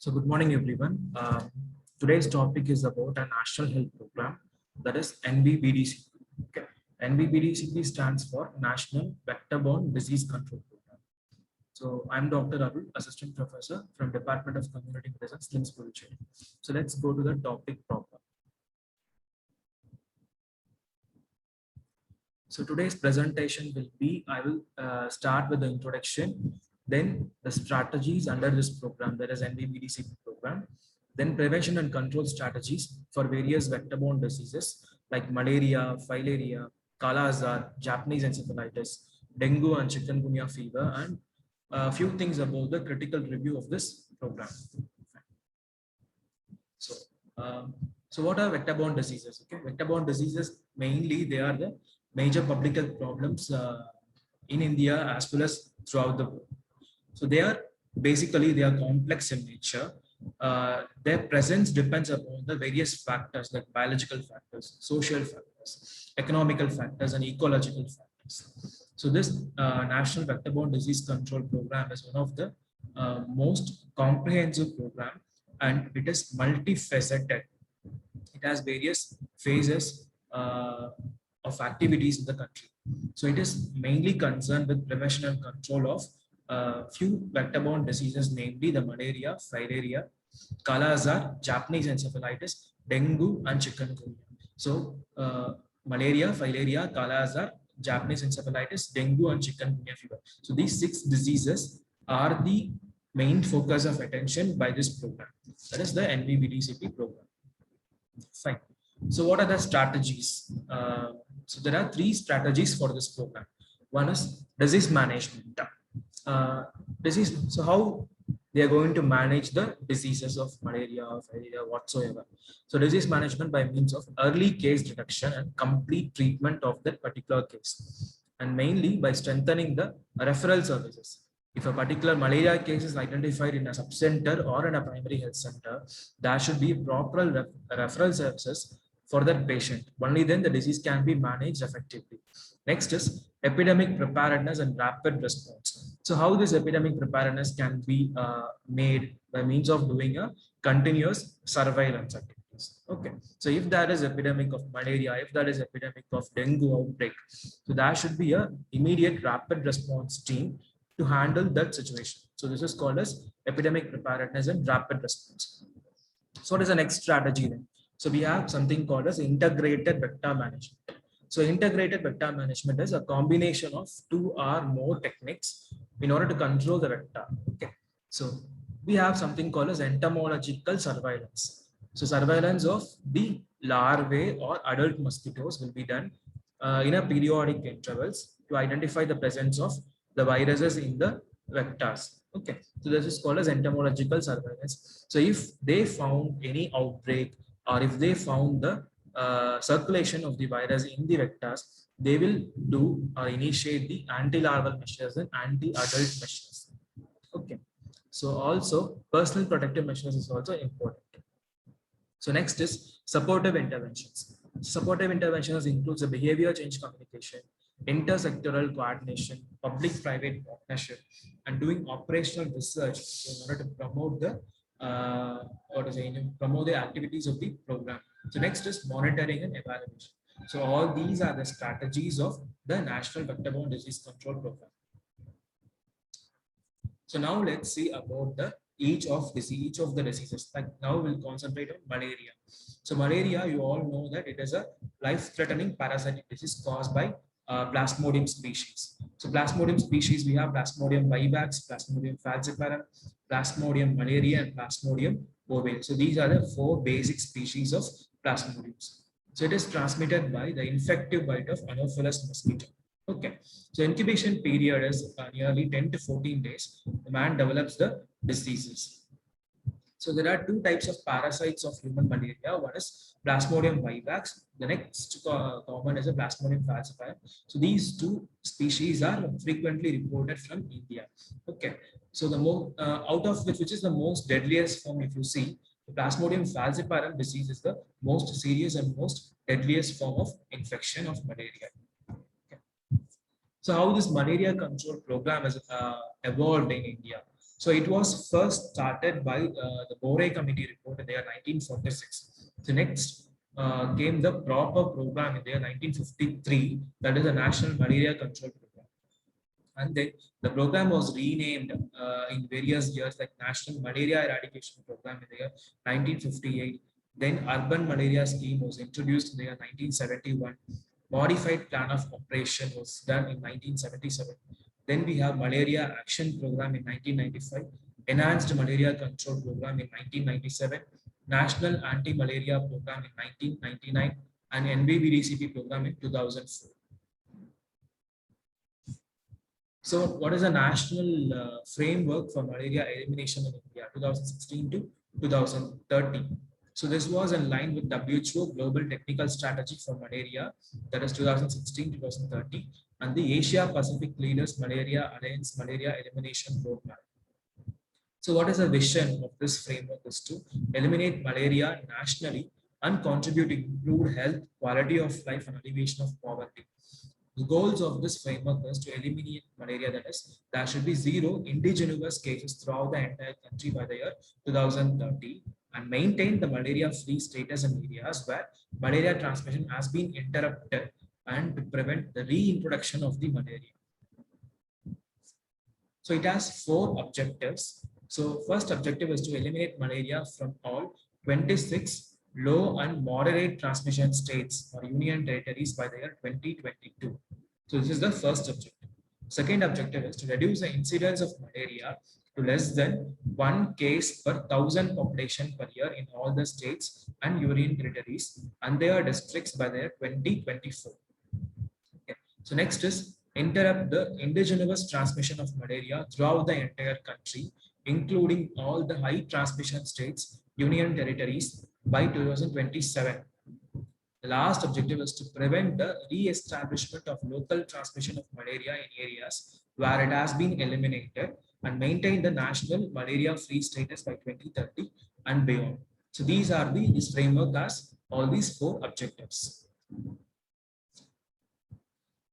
So good morning, everyone. Today's topic is about a national health program, that is NBBDCP. Okay. NBBDCP stands for National Vector-Borne Disease Control Program. So I'm Dr. Arul, Assistant Professor from Department of Community Medicine, SLIMS, Puducherry. So let's go to the topic proper. So today's presentation will be, I will start with the introduction, then the strategies under this program, that is NBBDCP program, then prevention and control strategies for various vector-borne diseases like malaria, filaria, Kala-Azar, Japanese encephalitis, dengue and chikungunya fever, and a few things about the critical review of this program. So what are vector-borne diseases? Okay, vector-borne diseases, mainly they are the major public health problems in India as well as throughout the world. So they are complex in nature. Their presence depends upon the various factors like biological factors, social factors, economical factors, and ecological factors. So this National Vector-Borne Disease Control Program is one of the most comprehensive program, and it is multifaceted. It has various phases of activities in the country. So it is mainly concerned with prevention and control of few vector-borne diseases, namely the malaria, filaria, Kala-Azar, Japanese encephalitis, dengue, and chikungunya. So malaria, filaria, Kala-Azar, Japanese encephalitis, dengue, and chikungunya fever. So these 6 diseases are the main focus of attention by this program. That is the NBBDCP program. Fine. So what are the strategies? So there are 3 strategies for this program. One is disease management. So how they are going to manage the diseases of malaria or filaria whatsoever. So disease management by means of early case detection and complete treatment of that particular case, and mainly by strengthening the referral services. If a particular malaria case is identified in a subcenter or in a primary health center, there should be proper referral services for that patient. Only then the disease can be managed effectively. Next is epidemic preparedness and rapid response. So how this epidemic preparedness can be made by means of doing a continuous surveillance activities. Okay. So if there is epidemic of malaria, if there is epidemic of dengue outbreak, so there should be a immediate rapid response team to handle that situation. So this is called as epidemic preparedness and rapid response. So what is the next strategy then? So we have something called as integrated vector management. So integrated vector management is a combination of 2 or more techniques in order to control the vector. Okay. So we have something called as entomological surveillance. So surveillance of the larvae or adult mosquitoes will be done in a periodic intervals to identify the presence of the viruses in the vectors. Okay. So this is called as entomological surveillance. So if they found any outbreak, or if they found the circulation of the virus in the vectors, they will do or initiate the anti-larval measures and anti-adult measures. Okay. So also personal protective measures is also important. So next is supportive interventions. Supportive interventions includes a behavior change communication, intersectoral coordination, public-private partnership, and doing operational research in order to promote the promote the activities of the program. So next is monitoring and evaluation. So all these are the strategies of the National Vector-Borne Disease Control Program. So now let's see about each of the diseases. Like now we'll concentrate on malaria. So malaria, you all know that it is a life-threatening parasitic disease caused by Plasmodium species. So Plasmodium species, we have Plasmodium vivax, Plasmodium falciparum, Plasmodium malaria, and Plasmodium bovium. So these are the 4 basic species of Plasmodiums. So it is transmitted by the infective bite of Anopheles mosquito. Okay. So incubation period is nearly 10 to 14 days. The man develops the diseases. So there are 2 types of parasites of human malaria. One is Plasmodium vivax. The next common is a Plasmodium falciparum. So these 2 species are frequently reported from India. Okay. So the out of which is the most deadliest form, if you see, the Plasmodium falciparum disease is the most serious and most deadliest form of infection of malaria. Okay. So how this malaria control program has evolved in India? So it was first started by the Bore Committee report in the year 1946. So next came the proper program in the year 1953, that is the National Malaria Control Program. And then the program was renamed in various years, like National Malaria Eradication Program in the year 1958. Then Urban Malaria Scheme was introduced in the year 1971. Modified Plan of Operation was done in 1977. Then we have Malaria Action Program in 1995, Enhanced Malaria Control Program in 1997, National Anti-Malaria Program in 1999, and NBBDCP program in 2004. So what is the national framework for malaria elimination in India 2016 to 2030? So this was in line with WHO Global Technical Strategy for Malaria, that is 2016-2030, and the Asia Pacific Leaders Malaria Alliance Malaria Elimination Roadmap. So what is the vision of this framework is to eliminate malaria nationally and contribute to improved health, quality of life, and alleviation of poverty. The goals of this framework is to eliminate malaria, that is, there should be zero indigenous cases throughout the entire country by the year 2030, and maintain the malaria-free status in areas where malaria transmission has been interrupted and to prevent the reintroduction of the malaria. So it has 4 objectives. So first objective is to eliminate malaria from all 26 low and moderate transmission states or union territories by the year 2022. So this is the first objective. Second objective is to reduce the incidence of malaria to less than 1 case per 1,000 population per year in all the states and union territories and their districts by the year 2024. Okay. So next is interrupt the indigenous transmission of malaria throughout the entire country, including all the high transmission states, union territories by 2027. The last objective is to prevent the re-establishment of local transmission of malaria in areas where it has been eliminated and maintain the national malaria-free status by 2030 and beyond. So these are this framework has all these 4 objectives.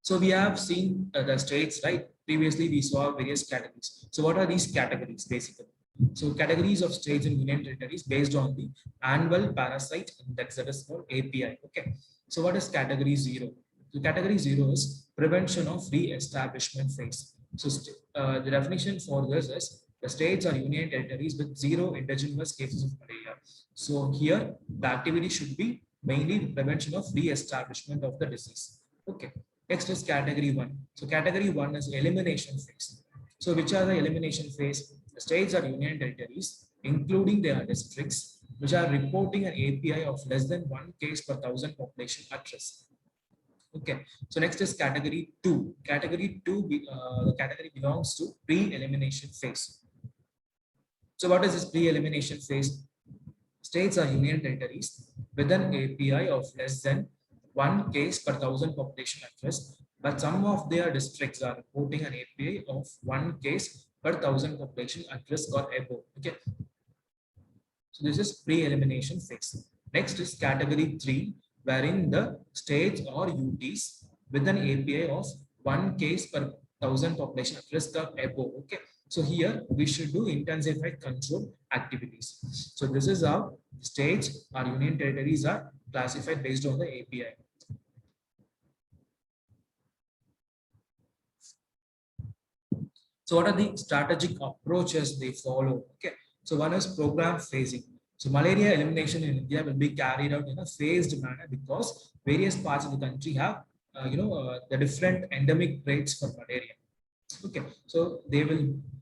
So we have seen the states, right? Previously, we saw various categories. So what are these categories basically? So categories of states and union territories based on the annual parasite index, that is called API. Okay. So what is category 0? So category 0 is prevention of re-establishment phase. So the definition for this is the states or union territories with 0 indigenous cases of malaria. So here the activity should be mainly the prevention of re-establishment of the disease. Okay. Next is category 1. So category 1 is elimination phase. So which are the elimination phase? The states or union territories, including their districts, which are reporting an API of less than 1 case per 1,000 population at risk. Okay. So next is category 2. Category 2, the category belongs to pre-elimination phase. So what is this pre-elimination phase? States or union territories with an API of less than 1 case per 1,000 population at risk, but some of their districts are reporting an API of 1 case per 1,000 population at risk or above. Okay. So this is pre-elimination phase. Next is category 3, wherein the states or UTs with an API of 1 case per 1,000 population at risk or above. Okay. So here we should do intensified control activities. So this is how states or union territories are classified based on the API. So what are the strategic approaches they follow? Okay. So one is program phasing. So malaria elimination in India will be carried out in a phased manner because various parts of the country have, the different endemic rates for malaria. Okay. So the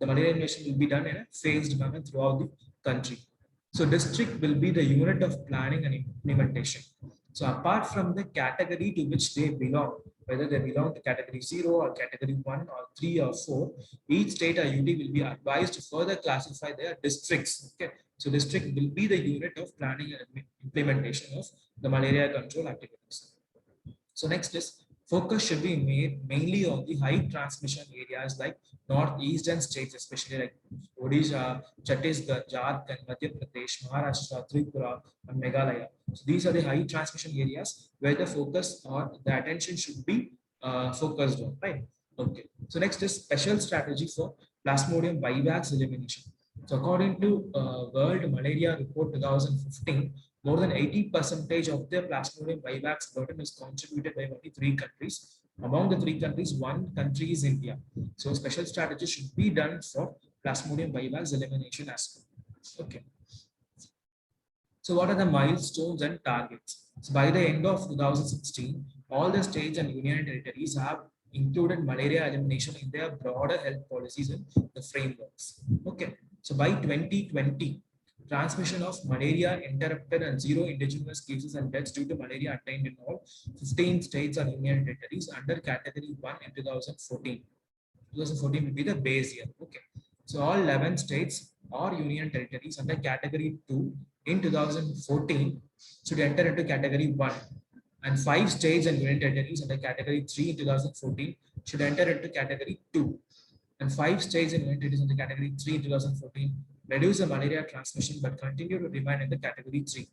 malaria elimination will be done in a phased manner throughout the country. So district will be the unit of planning and implementation. So apart from the category to which they belong, whether they belong to category 0 or category 1 or 3 or 4, each state or UT will be advised to further classify their districts. Okay. So district will be the unit of planning and implementation of the malaria control activities. So next is focus should be made mainly on the high transmission areas like northeastern states, especially like Odisha, Chhattisgarh, Jharkhand, Madhya Pradesh, Maharashtra, Tripura, and Meghalaya. So these are the high transmission areas where the focus or the attention should be focused on, right? Okay. So next is special strategy for Plasmodium vivax elimination. So according to World Malaria Report 2015, more than 80% of the Plasmodium vivax burden is contributed by only 3 countries. Among the 3 countries, one country is India. So special strategy should be done for Plasmodium vivax elimination as well. Okay. So what are the milestones and targets? So by the end of 2016, all the states and union territories have included malaria elimination in their broader health policies and the frameworks. Okay. So by 2020, transmission of malaria interrupted and zero indigenous cases and deaths due to malaria attained in all 15 states and union territories under category 1 in 2014. 2014 will be the base year. Okay. So all 11 states or union territories under category 2 in 2014 should enter into category 1, and 5 states and union territories under category 3 in 2014 should enter into category 2, and 5 states and union territories under category 3 in 2014 reduce the malaria transmission but continue to remain in the category 3.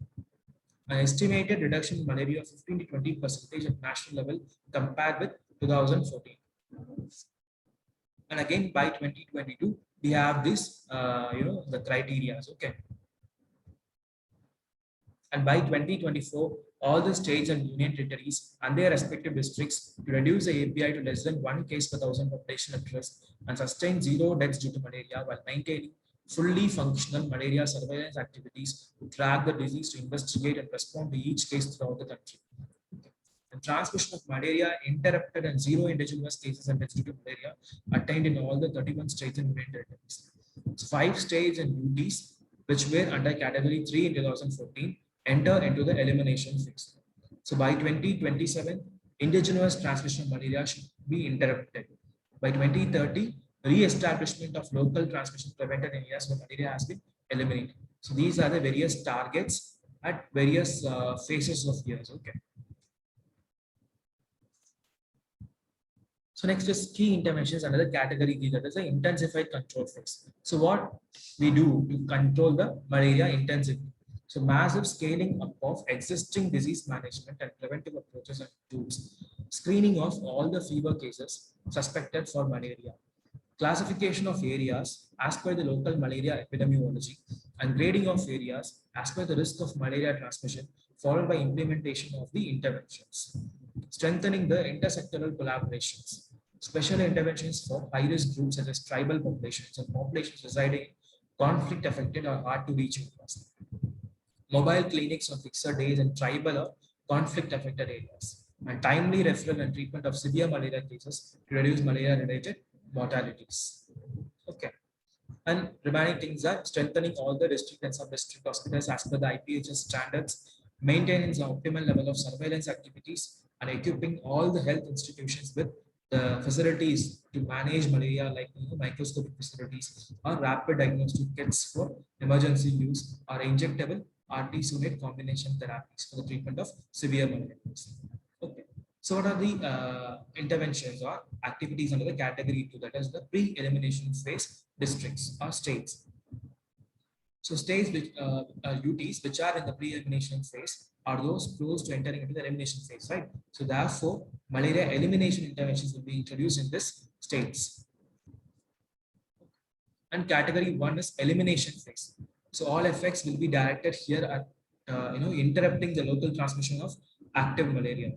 An estimated reduction in malaria of 15 to 20% at national level compared with 2014. And again, by 2022, we have this, the criteria. Okay. And by 2024, all the states and union territories and their respective districts to reduce the API to less than 1 case per 1,000 population at risk and sustain zero deaths due to malaria while maintaining fully functional malaria surveillance activities to track the disease, to investigate and respond to each case throughout the country. The transmission of malaria interrupted and zero indigenous cases and deaths due to malaria attained in all the 31 states and union territories. 5 states and UTs, which were under category 3 in 2014, enter into the elimination phase. So by 2027, indigenous transmission of malaria should be interrupted. By 2030, re-establishment of local transmission prevented areas where malaria has been eliminated. So these are the various targets at various phases of years. Okay. So next is key interventions, another category, that is the intensified control phase. So what we do to control the malaria intensity. So massive scaling up of existing disease management and preventive approaches and tools. Screening of all the fever cases suspected for malaria. Classification of areas as per the local malaria epidemiology and grading of areas as per the risk of malaria transmission, followed by implementation of the interventions. Strengthening the intersectoral collaborations. Special interventions for high-risk groups such as tribal populations and populations residing in conflict-affected or hard-to-reach areas. Mobile clinics on fixed days in tribal or conflict-affected areas. And timely referral and treatment of severe malaria cases to reduce malaria-related mortalities. Okay. And remaining things are strengthening all the district and sub-district hospitals as per the IPHS standards, maintaining the optimal level of surveillance activities, and equipping all the health institutions with the facilities to manage malaria, like microscopic facilities or rapid diagnostic kits for emergency use or injectable artesunate combination therapies for the treatment of severe malaria. Okay. So what are the interventions or activities under the category 2, that is the pre-elimination phase districts or states. So states which UTs which are in the pre-elimination phase are those close to entering into the elimination phase, right? So therefore, malaria elimination interventions will be introduced in this states. And category 1 is elimination phase. So all effects will be directed here at interrupting the local transmission of active malaria.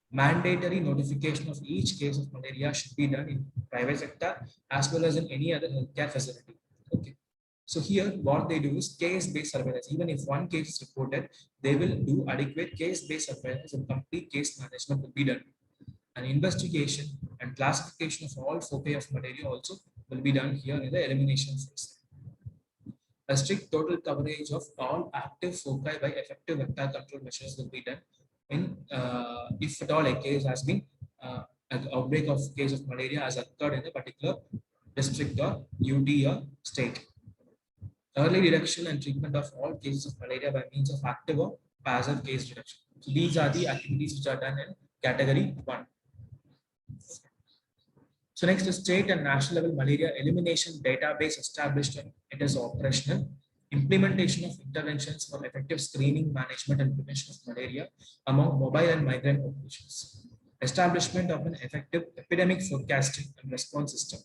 Mandatory notification of each case of malaria should be done in private sector as well as in any other healthcare facility. Okay. So here what they do is case-based surveillance. Even if one case is reported, they will do adequate case-based surveillance and complete case management will be done. An investigation and classification of all foci of malaria also will be done here in the elimination phase. A strict total coverage of all active foci by effective vector control measures will be done in if at all a case has been an outbreak of case of malaria has occurred in a particular district or UT or state. Early detection and treatment of all cases of malaria by means of active or passive case detection. So these are the activities which are done in category 1. So next is state and national level malaria elimination database established and it is operational. Implementation of interventions for effective screening, management, and prevention of malaria among mobile and migrant populations. Establishment of an effective epidemic forecasting and response system.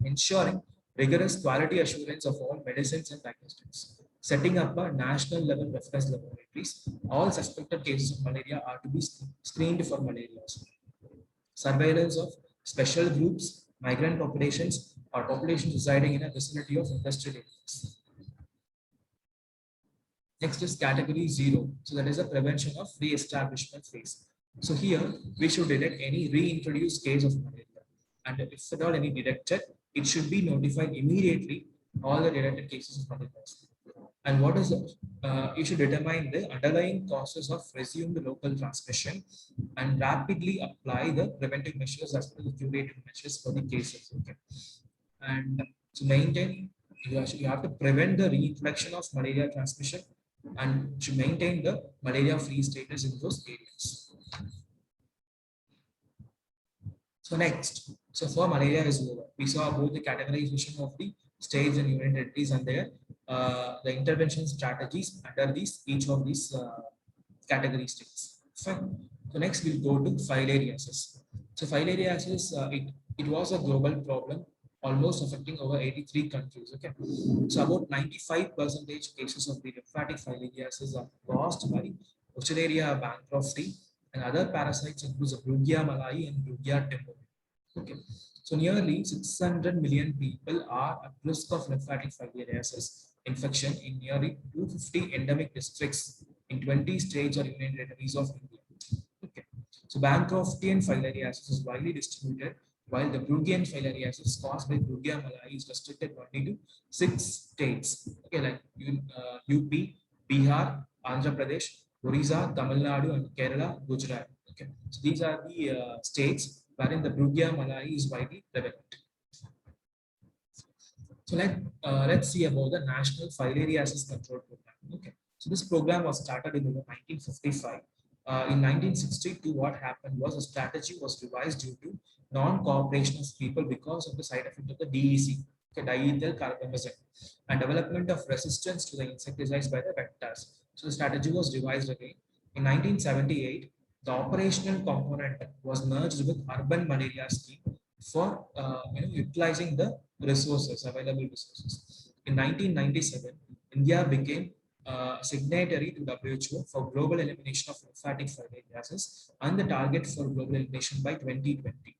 Ensuring rigorous quality assurance of all medicines and diagnostics, setting up a national level reference laboratories. All suspected cases of malaria are to be screened for malaria. Surveillance of special groups, migrant populations, or populations residing in a vicinity of industrial areas. Next is category 0. So that is a prevention of re-establishment phase. So here we should detect any reintroduced case of malaria. And if at all any detected, it should be notified immediately all the detected cases of malaria. And what is you should determine the underlying causes of resumed local transmission and rapidly apply the preventive measures as well as the curative measures for the cases. Okay. And to maintain, you have to prevent the reintroduction of malaria transmission and to maintain the malaria-free status in those areas. So next, so for malaria is over. We saw about the categorization of the states and union territories and their the intervention strategies under these each of these category states. Fine. So next we'll go to filariasis. So filariasis, it was a global problem, almost affecting over 83 countries. Okay, so about 95% cases of the lymphatic filariasis are caused by Wuchereria bancrofti, and other parasites include Brugia malayi and Brugia tempo. Okay, so nearly 600 million people are at risk of lymphatic filariasis infection in nearly 250 endemic districts in 20 states or union territories of India. Okay, so Bancroftian filariasis is widely distributed, while the Brugian filariasis caused by Brugia malayi is restricted only to 6 states. Okay, like UP, Bihar, Andhra Pradesh, Orissa, Tamil Nadu, and Kerala, Gujarat. Okay, so these are the states wherein the Brugia malayi is widely prevalent. So let's see about the National Filariasis Control Program. Okay, so this program was started in 1955. In 1962, what happened was a strategy was revised due to non-cooperation of people because of the side effect of the DEC, okay, diethyl carbamazine, and development of resistance to the insecticides by the vectors. So the strategy was revised again. In 1978, the operational component was merged with urban malaria scheme for utilizing the available resources. In 1997, India became signatory to WHO for global elimination of lymphatic filariasis and the target for global elimination by 2020.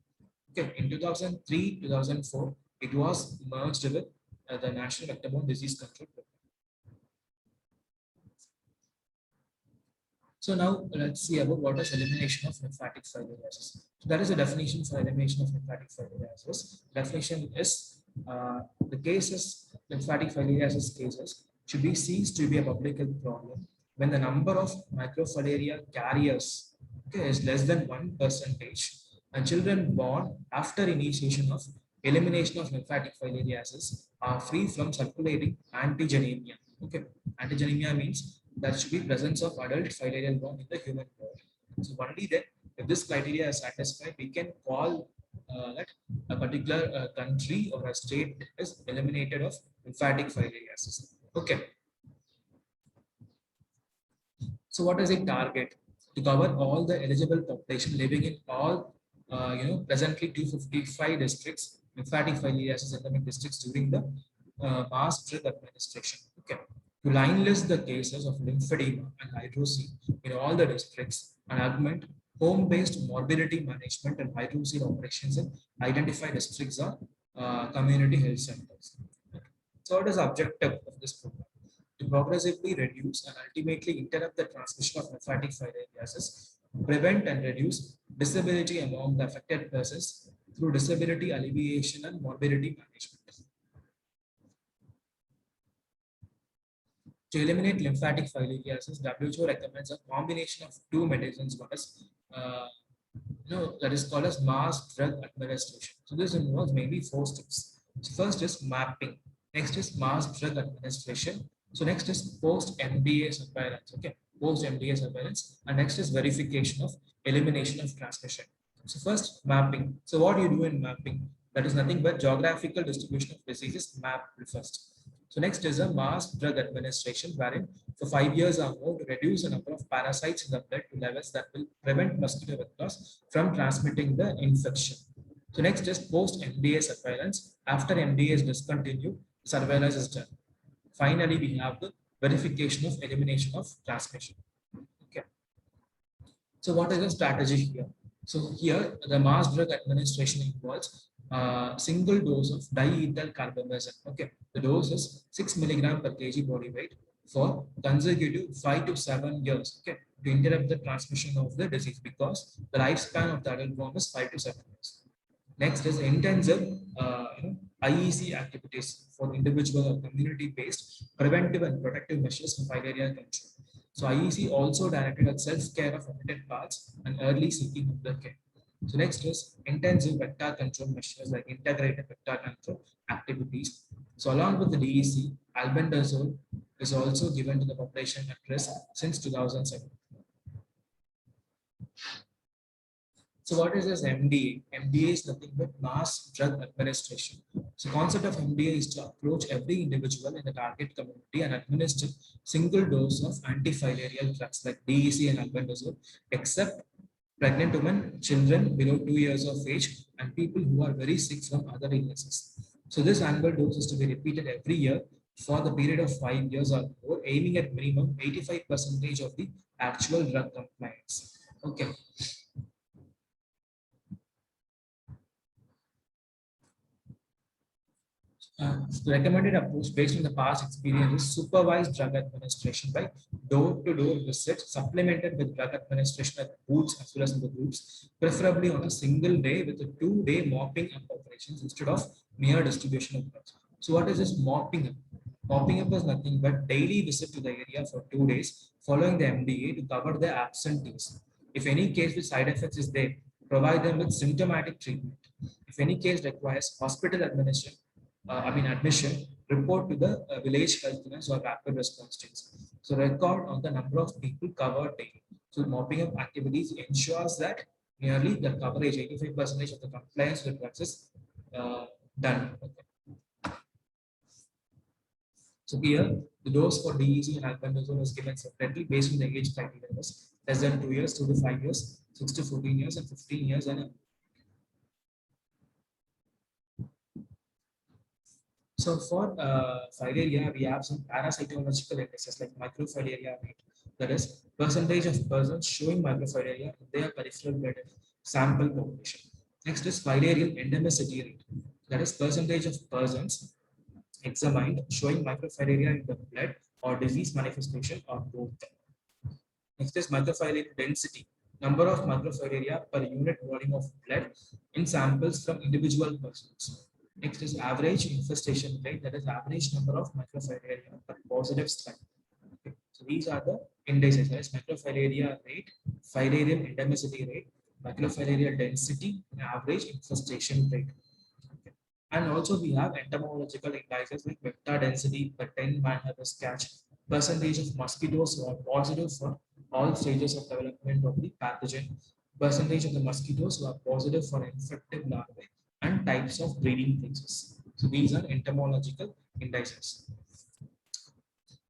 Okay, in 2003-2004, it was merged with the National Vector-Borne Disease Control Program. So now let's see about what is elimination of lymphatic filariasis. So that is a definition for elimination of lymphatic filariasis. Definition is the cases, lymphatic filariasis cases should be ceased to be a public health problem when the number of microfilaria carriers, okay, is less than 1%, and children born after initiation of elimination of lymphatic filariasis are free from circulating antigenemia. Okay, antigenemia means there should be presence of adult filarial bone in the human body. So only then, if this criteria is satisfied, we can call that a particular country or a state is eliminated of lymphatic filariasis. Okay. So what does it target? To cover all the eligible population living in all, presently 255 districts, lymphatic filariasis endemic districts during the mass drug administration. Okay. To line list the cases of lymphedema and hydrocele in all the districts and augment home-based morbidity management and hydrocele operations in identified districts or community health centers. So what is the objective of this program? To progressively reduce and ultimately interrupt the transmission of lymphatic filariasis, prevent and reduce disability among the affected persons through disability alleviation and morbidity management. To eliminate lymphatic filariasis, WHO recommends a combination of two medicines. One is, that is called as mass drug administration. So this involves mainly 4 steps. So first is mapping. Next is mass drug administration. So next is post MDA surveillance. Okay, post MDA surveillance, and next is verification of elimination of transmission. So first mapping. So what do you do in mapping? That is nothing but geographical distribution of diseases mapped first. So next is a mass drug administration, wherein for 5 years or more to reduce the number of parasites in the blood to levels that will prevent mosquito vectors from transmitting the infection. So next is post MDA surveillance. After MDA is discontinued, surveillance is done. Finally, we have the verification of elimination of transmission. Okay. So what is the strategy here? So here the mass drug administration involves single dose of diethyl carbamazine. Okay, the dose is 6 milligram per kg body weight for consecutive 5 to 7 years. Okay, to interrupt the transmission of the disease because the lifespan of the adult worm is 5 to 7 years. Next is intensive IEC activities for individual or community-based preventive and protective measures for filaria control. So IEC also directed at self-care of affected parts and early seeking of the care. So next is intensive vector control measures like integrated vector control activities. So along with the DEC, albendazole is also given to the population at risk since 2007. So what is this MDA? MDA is nothing but mass drug administration. So concept of MDA is to approach every individual in the target community and administer single dose of antifilaria drugs like DEC and albendazole, except pregnant women, children below 2 years of age, and people who are very sick from other illnesses. So this annual dose is to be repeated every year for the period of 5 years or more, aiming at minimum 85% of the actual drug compliance. Okay. The recommended approach based on the past experience is supervised drug administration by door-to-door visit, supplemented with drug administration at booths as well as in the groups, preferably on a single day with a 2-day mopping up operations instead of mere distribution of drugs. So what is this mopping up? Mopping up is nothing but daily visit to the area for 2 days following the MDA to cover the absentees. If any case with side effects is there, provide them with symptomatic treatment. If any case requires hospital admission, report to the village health nurse or rapid response teams. So record on the number of people covered daily. So mopping up activities ensures that nearly the coverage, 85% of the compliance with drugs is done. Okay. So here, the dose for DEC and albendazole is given separately based on the age criteria: less than 2 years, 2 to 5 years, 6 to 14 years, and 15 years, and so for filaria, we have some parasitological indices like microfilaria rate, that is percentage of persons showing microfilaria in their peripheral blood sample population. Next is filarial endemicity rate, that is percentage of persons examined showing microfilaria in the blood or disease manifestation or both. Next is microfilaria density, number of microfilaria per unit volume of blood in samples from individual persons. Next is average infestation rate, that is average number of microfilaria per positive slide. Okay. So these are the indices, that is microfilaria rate, filarial endemicity rate, microfilaria density, and average infestation rate. Okay. And also we have entomological indices like vector density per 10 man-harvest catch, percentage of mosquitoes who are positive for all stages of development of the pathogen, percentage of the mosquitoes who are positive for infective larvae, and types of breeding places. So these are entomological indices.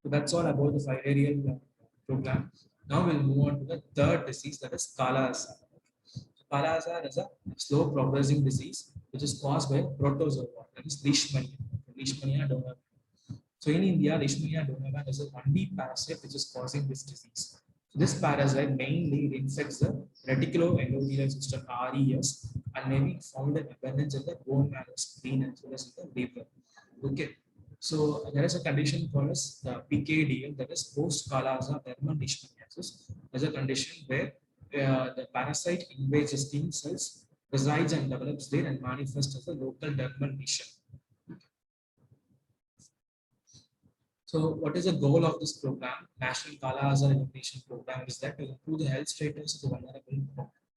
So that's all about the filarial program. Now we'll move on to the third disease, that is Kala Azar. Kala Azar is a slow progressing disease which is caused by protozoa, that is Leishmania, Leishmania donovan. So in India, Leishmania donovan is a 1D parasite which is causing this disease. This parasite mainly infects the reticuloendothelial system (RES) and may be found in abundance in the bone marrow, spleen, as well as in the liver. Okay, so there is a condition called as the PKDL, that is post Kala-Azar dermal leishmaniasis. Is a condition where the parasite invades the skin cells, resides and develops there, and manifests as a local dermal lesion. So what is the goal of this program? National Kala Azar Elimination Program is that to improve the health status of the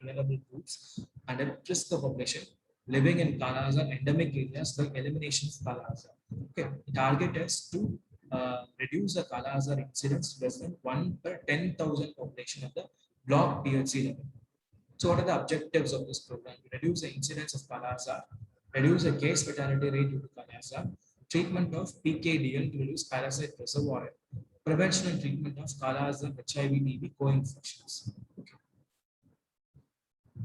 vulnerable groups and at risk of population living in Kala Azar endemic areas by elimination of Kala Azar. Okay, the target is to reduce the Kala Azar incidence less than 1 per 10,000 population at the block PHC level. So what are the objectives of this program? To reduce the incidence of Kala Azar, reduce the case fatality rate due to Kala Azar, treatment of PKDL to reduce parasite reservoir, prevention and treatment of Kala Azar HIV TB co-infections. Okay.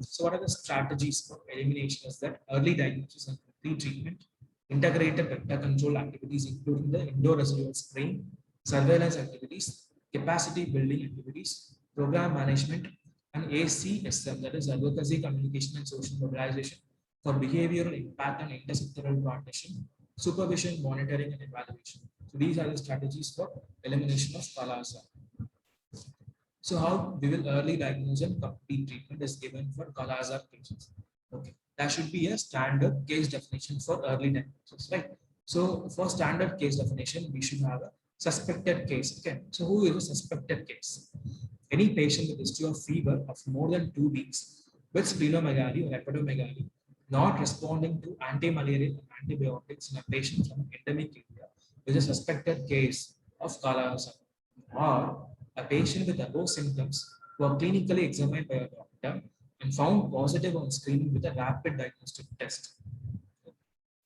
So what are the strategies for elimination is that early diagnosis and pre-treatment, integrated vector control activities including the indoor residual spraying, surveillance activities, capacity building activities, program management, and ACSM, that is advocacy, communication, and social mobilization for behavioral impact and intersectoral coordination, supervision, monitoring, and evaluation. So these are the strategies for elimination of Kala Azar. So how we will early diagnose and complete treatment is given for Kala Azar patients. Okay, that should be a standard case definition for early diagnosis, right? So for standard case definition, we should have a suspected case. Okay, so who is a suspected case? Any patient with history of fever of more than 2 weeks with splenomegaly or hepatomegaly, not responding to anti-malarial and antibiotics in a patient from an endemic area is a suspected case of Kala Azar. Or a patient with above symptoms who are clinically examined by a doctor and found positive on screening with a rapid diagnostic test.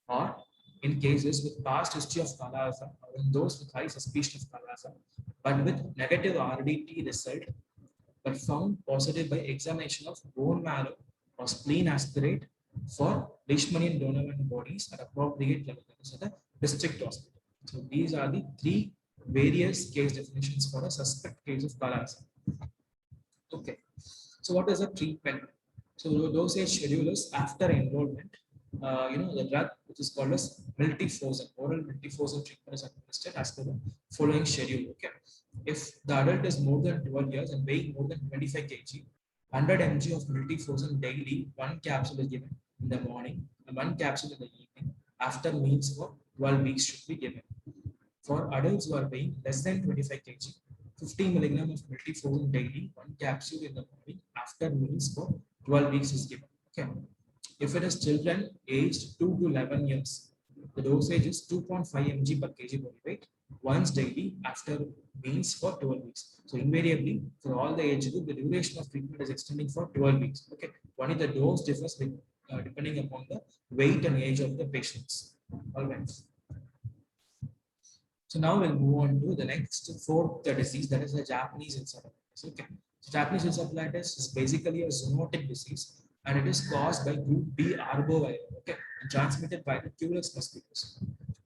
Or in cases with past history of Kala Azar or in those with high suspicion of Kala Azar but with negative RDT result but found positive by examination of bone marrow or spleen aspirate for Leishmanian donor antibodies at appropriate level, that is at the district hospital. So these are the three various case definitions for a suspect case of Kala Azar. Okay. So what is the treatment? So the dosage schedule is after enrollment. The drug which is called as miltefosine, oral miltefosine treatment is administered as per the following schedule. Okay. If the adult is more than 12 years and weighing more than 25 kg, 100 mg of miltefosine daily, one capsule is given in the morning and one capsule in the evening. After meals for 12 weeks should be given. For adults who are weighing less than 25 kg, 50 milligram of miltefosine daily, one capsule in the morning after meals for 12 weeks is given. Okay. If it is children aged 2 to 11 years, the dosage is 2.5 mg per kg body weight once daily after meals for 12 weeks. So invariably, for all the age group, the duration of treatment is extending for 12 weeks. Okay. Only the dose differs with, depending upon the weight and age of the patients. All right. So now we'll move on to the next fourth disease, that is the Japanese encephalitis. Okay. So Japanese encephalitis is basically a zoonotic disease and it is caused by group B arbovirus, okay, and transmitted by the Culex mosquitoes.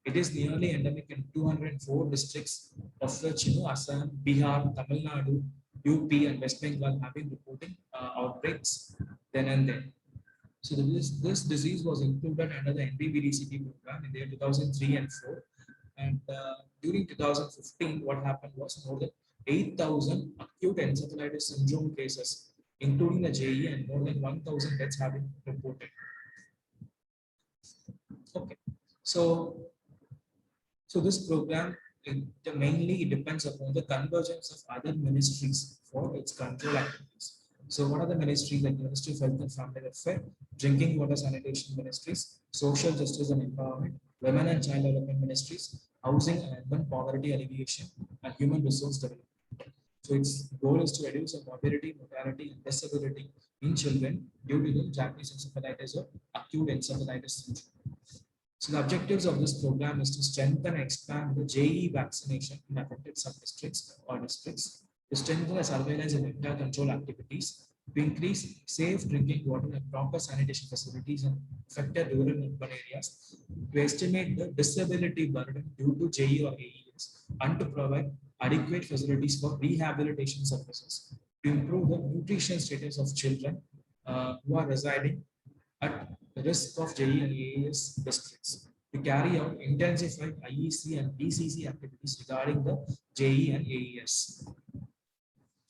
It is nearly endemic in 204 districts, of which Assam, Bihar, Tamil Nadu, UP, and West Bengal have been reporting outbreaks then and then. So this disease was included under the NBBDCP program in the year 2003 and 4. And during 2015, what happened was more than 8,000 acute encephalitis syndrome cases, including the JE, and more than 1,000 deaths have been reported. Okay, so this program mainly depends upon the convergence of other ministries for its control activities. So what are the ministries like Ministry of Health and Family Welfare, Drinking Water Sanitation Ministries, Social Justice and Empowerment, Women and Child Development Ministries, Housing and Urban Poverty Alleviation, and Human Resource Development. So its goal is to reduce the morbidity, mortality, and disability in children due to the Japanese encephalitis or acute encephalitis syndrome. So the objectives of this program is to strengthen and expand the JE vaccination in affected sub-districts or districts, to strengthen the surveillance and vector control activities, to increase safe drinking water and proper sanitation facilities in affected rural and urban areas, to estimate the disability burden due to JE or AES, and to provide adequate facilities for rehabilitation services, to improve the nutrition status of children who are residing at the risk of JE and AES districts, to carry out intensified IEC and BCC activities regarding the JE and AES.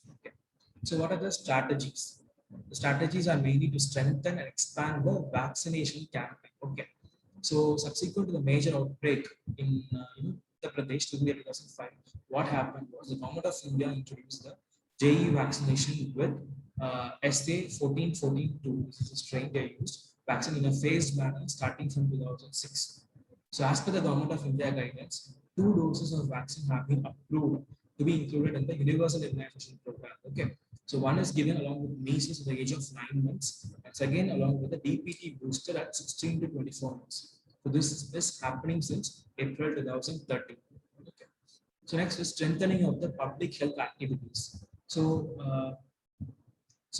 Okay. So what are the strategies? The strategies are mainly to strengthen and expand the vaccination campaign. Okay. So subsequent to the major outbreak in Uttar Pradesh in 2005, what happened was the government of India introduced the JE vaccination with SA 1414-2. This is a strain they used, vaccine in a phased manner starting from 2006. So as per the government of India guidance, 2 doses of vaccine have been approved to be included in the universal immunization program. Okay. So one is given along with measles at the age of 9 months, and second along with the DPT booster at 16 to 24 months. So this is happening since April 2013. Okay. So next is strengthening of the public health activities. So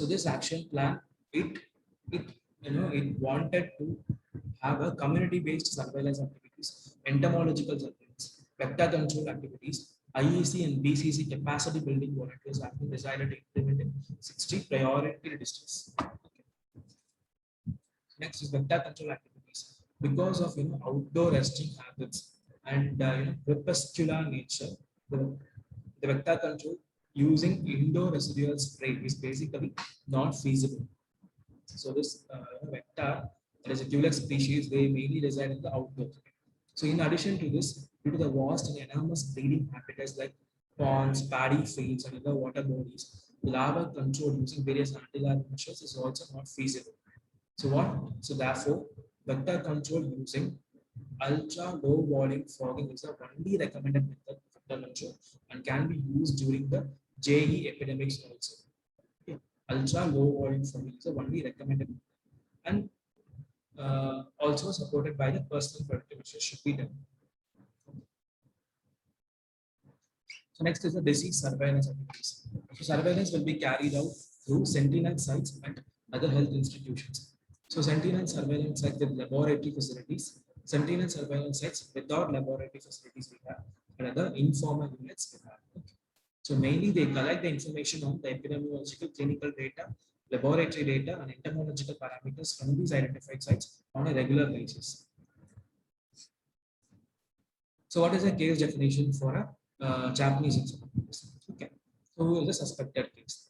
this action plan it it wanted to have a community-based surveillance activities, entomological surveillance, vector control activities. IEC and BCC capacity building volunteers have been decided to implement in 60 priority districts. Next is vector control activities. Because of outdoor resting habits and crepuscular nature, the vector control using indoor residual spray is basically not feasible. So this vector, that is a Culex species, they mainly reside in the outdoors. So in addition to this, due to the vast and enormous breeding habitats like ponds, paddy fields, and other water bodies, larval control using various anti-larval measures is also not feasible. So what? So therefore, vector control using ultra low volume fogging is the only recommended method of vector control and can be used during the JE epidemics also. Okay. Ultra low volume fogging is the only recommended method and also supported by the personal protective measures should be done. So next is the disease surveillance activities. So surveillance will be carried out through sentinel sites and other health institutions. So sentinel surveillance sites with laboratory facilities, sentinel surveillance sites without laboratory facilities we have, and other informal units we have. Okay. So mainly they collect the information on the epidemiological clinical data, laboratory data, and entomological parameters from these identified sites on a regular basis. So what is a case definition for a Japanese encephalitis? Okay. So the suspected case.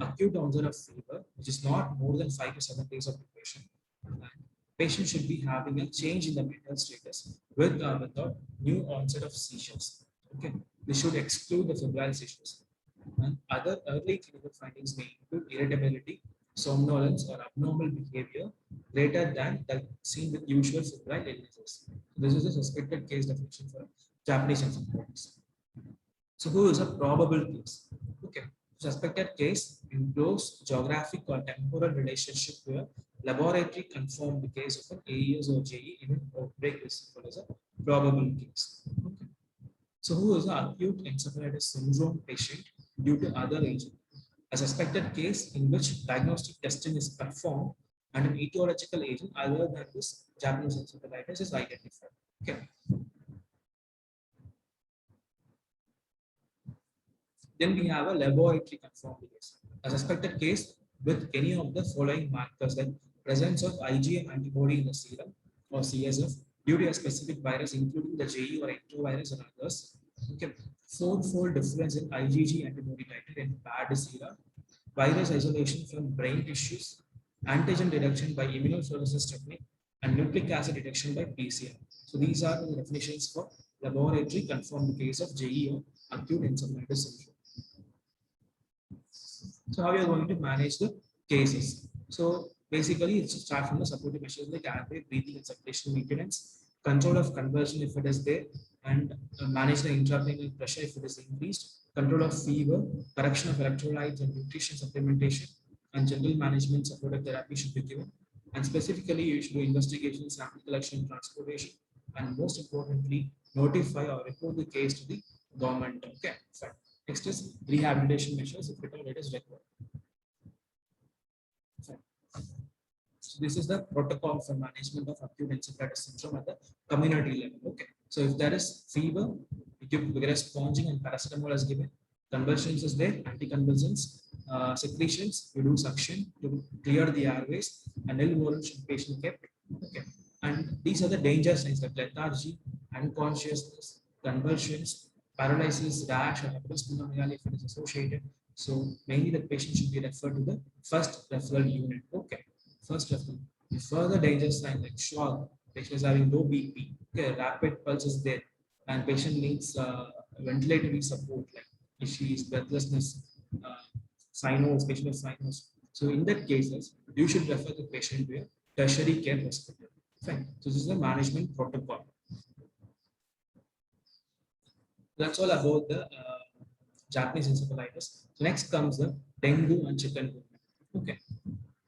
Acute onset of fever, which is not more than 5 to 7 days of duration. And patient should be having a change in the mental status with or without new onset of seizures. Okay. We should exclude the febrile seizures. And other early clinical findings may include irritability, somnolence, or abnormal behavior greater than that seen with usual febrile illnesses. This is a suspected case definition for Japanese encephalitis. So who is a probable case? Okay. Suspected case in close geographic or temporal relationship to a laboratory confirmed case of an AES or JE in an outbreak is called as a probable case. Okay. So who is an acute encephalitis syndrome patient due to other agent? A suspected case in which diagnostic testing is performed and an etiological agent other than this Japanese encephalitis is identified. Okay. Then we have a laboratory confirmed case. A suspected case with any of the following markers like presence of IgM antibody in the serum or CSF due to a specific virus, including the JE or enterovirus and others. Okay. Four-fold difference in IgG antibody titer in bad sera, virus isolation from brain tissues, antigen detection by immunofluorescence technique, and nucleic acid detection by PCR. So these are the definitions for laboratory confirmed case of JE or acute encephalitis syndrome. So how you are going to manage the cases? So basically, it's start from the supportive measures like adequate breathing and circulation maintenance, control of conversion if it is there, and manage the intracranial pressure if it is increased, control of fever, correction of electrolytes and nutrition supplementation, and general management supportive therapy should be given. And specifically, you should do investigation, sample collection, transportation, and most importantly, notify or report the case to the government. Okay, fine. Next is rehabilitation measures if it is required. Fine. So this is the protocol for management of acute encephalitis syndrome at the community level. Okay. So if there is fever, you give vigorous sponging and paracetamol is given. Convulsions is there, anticonvulsants, secretions, you do suction to clear the airways, and ill moral should patient kept. Okay. And these are the danger signs like lethargy, unconsciousness, convulsions, paralysis, rash, or hepatosplenomyelitis if it is associated. So mainly the patient should be referred to the first referral unit. Okay, first referral. The further danger sign like shock, patient is having low BP, okay, rapid pulse is there, and patient needs ventilatory support like issues, breathlessness, sinus, patient has sinus. So in that cases, you should refer the patient to a tertiary care hospital. Fine. So this is the management protocol. That's all about the Japanese encephalitis. So next comes the dengue and chikungunya. Okay.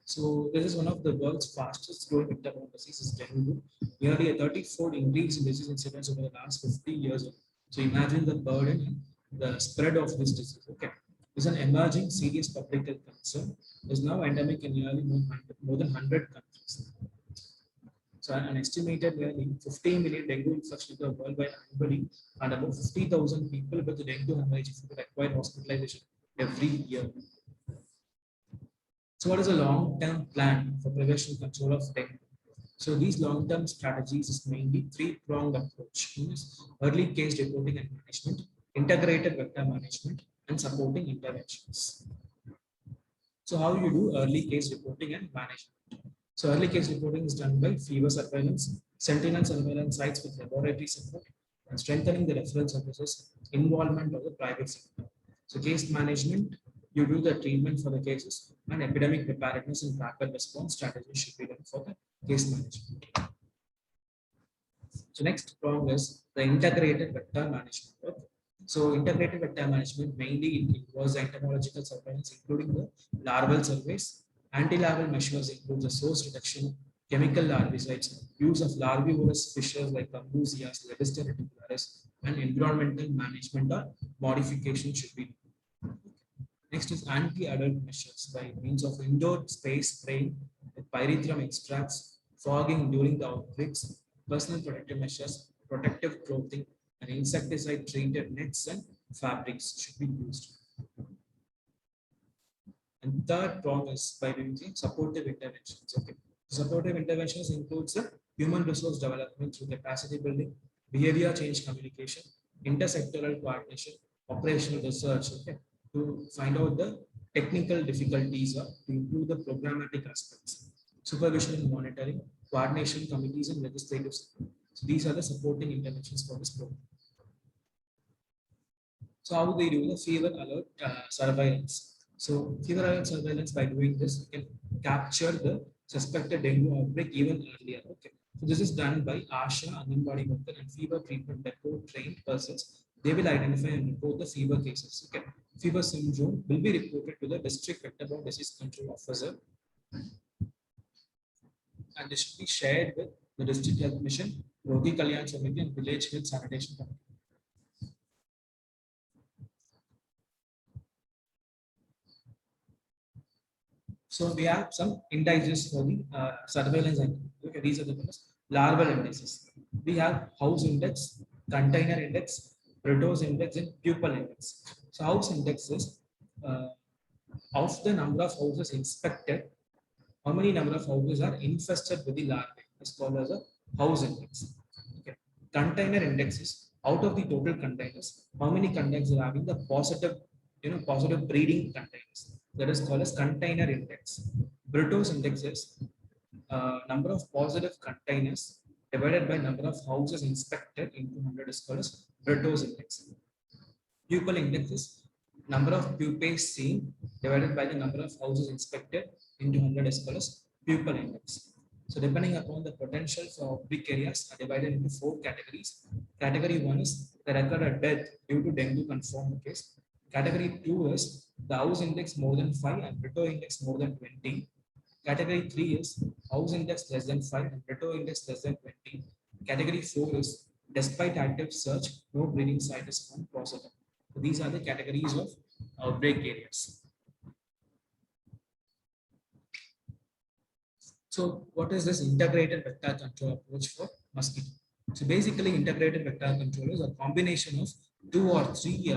So this is one of the world's fastest growing vector-borne diseases, dengue. Nearly a 30-fold increase in disease incidence over the last 50 years. So imagine the burden and the spread of this disease. Okay. is an emerging serious public health concern. Is now endemic in nearly more than 100 countries. So an estimated nearly 15 million dengue infections worldwide annually, and about 50,000 people with dengue hemorrhage require hospitalization every year. So what is a long-term plan for prevention control of dengue? So these long-term strategies is mainly three-pronged approach. One is early case reporting and management, integrated vector management, and supporting interventions. So how you do early case reporting and management? So early case reporting is done by fever surveillance, sentinel surveillance sites with laboratory support, and strengthening the referral services, involvement of the private sector. So case management, you do the treatment for the cases, and epidemic preparedness and rapid response strategies should be done for the case management. So next prong is the integrated vector management. Okay. So integrated vector management mainly involves the entomological surveillance, including the larval surveys. Anti-larval measures include the source reduction, chemical larvicides, use of larvivorous fishes like Gambusias, Levistia reticularis, and environmental management or modification should be done. Next is anti-adult measures by means of indoor space spraying with pyrethrum extracts, fogging during the outbreaks, personal protective measures, protective clothing, and insecticide treated nets and fabrics should be used. And third prong is by using supportive interventions. Okay. Supportive interventions includes the human resource development through capacity building, behavior change communication, intersectoral coordination, operational research. Okay, to find out the technical difficulties or to improve the programmatic aspects, supervision and monitoring, coordination committees, and legislative support. So these are the supporting interventions for this program. So how they do the fever alert surveillance? So fever alert surveillance, by doing this, you can capture the suspected dengue outbreak even earlier. Okay. So this is done by ASHA, Anganwadi worker, and fever treatment depot trained persons. They will identify and report the fever cases. Okay. Fever syndrome will be reported to the district vector-borne disease control officer, and this should be shared with the district health mission, Rogi Kalyan Samiti, and village health sanitation committee. So we have some indices for the surveillance. Okay, these are the ones. Larval indices. We have house index, container index, Brito's index, and pupil index. So house index is of the number of houses inspected, how many number of houses are infested with the larvae. It's called as a house index. Okay. Container index is out of the total containers, how many containers are having the positive, positive breeding containers. That is called as container index. Brito's index is number of positive containers divided by number of houses inspected into 100 is called as Brito's index. Pupil index is number of pupae seen divided by the number of houses inspected into 100 is called as pupil index. So depending upon the potential for outbreak areas are divided into 4 categories. Category 1 is the record of death due to dengue confirmed case. Category 2 is the house index more than 5 and Brito index more than 20. Category 3 is house index less than 5 and Brito index less than 20. Category 4 is despite active search, no breeding site is found positive. So these are the categories of outbreak areas. So what is this integrated vector control approach for mosquito? So basically integrated vector control is a combination of 2 or 3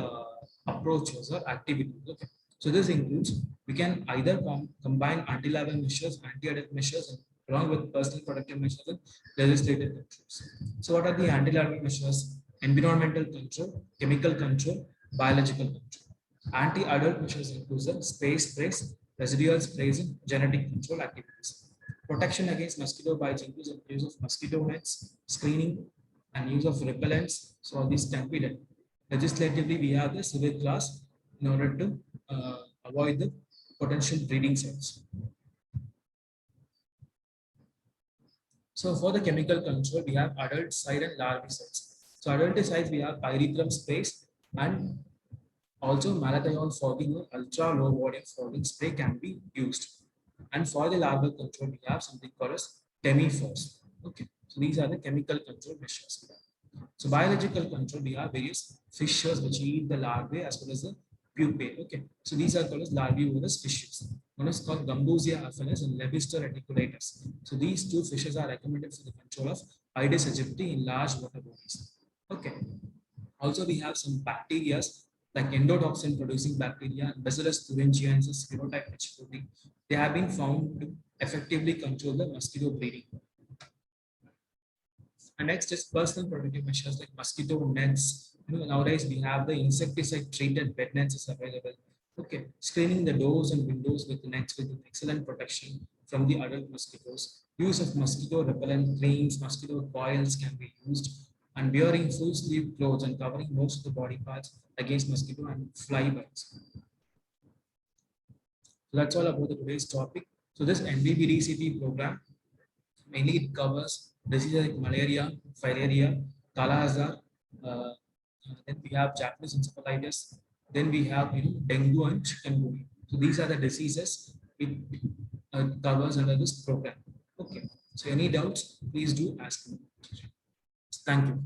approaches or activities. Okay. So this includes, we can either combine anti-larval measures, anti-adult measures, along with personal protective measures and legislative controls. So what are the anti-larval measures? Environmental control, chemical control, biological control. Anti-adult measures include space sprays, residual sprays, and genetic control activities. Protection against mosquito bites includes the use of mosquito nets, screening, and use of repellents. So all these can be done. Legislatively, we have the civil class in order to avoid the potential breeding sites. So for the chemical control, we have adulticide and larvicides. So adulticides, we have pyrethrum sprays and also malathion fogging or ultra low volume fogging spray can be used. And for the larval control, we have something called as temifos. Okay, so these are the chemical control measures. So biological control, we have various fishes which eat the larvae as well as the pupae. Okay, so these are called as larvivorous fishes. One is called Gambusia aphelis and Lebister reticulatus. So these two fishes are recommended for the control of Aedes aegypti in large water bodies. Okay. Also, we have some bacteria like endotoxin producing bacteria, Bacillus thuringiensis phenotype H4D. They have been found to effectively control the mosquito breeding. And next is personal protective measures like mosquito nets. Nowadays we have the insecticide treated bed nets is available. Okay, screening the doors and windows with nets with excellent protection from the adult mosquitoes. Use of mosquito repellent creams, mosquito coils can be used, and wearing full sleeve clothes and covering most of the body parts against mosquito and fly bites. So that's all about today's topic. So this NBBDCP program mainly it covers diseases like malaria, filaria, Kala-Azar. Then we have Japanese encephalitis. Then we have dengue and chikungunya. So these are the diseases it covers under this program. Okay. So any doubts, please do ask me. Thank you.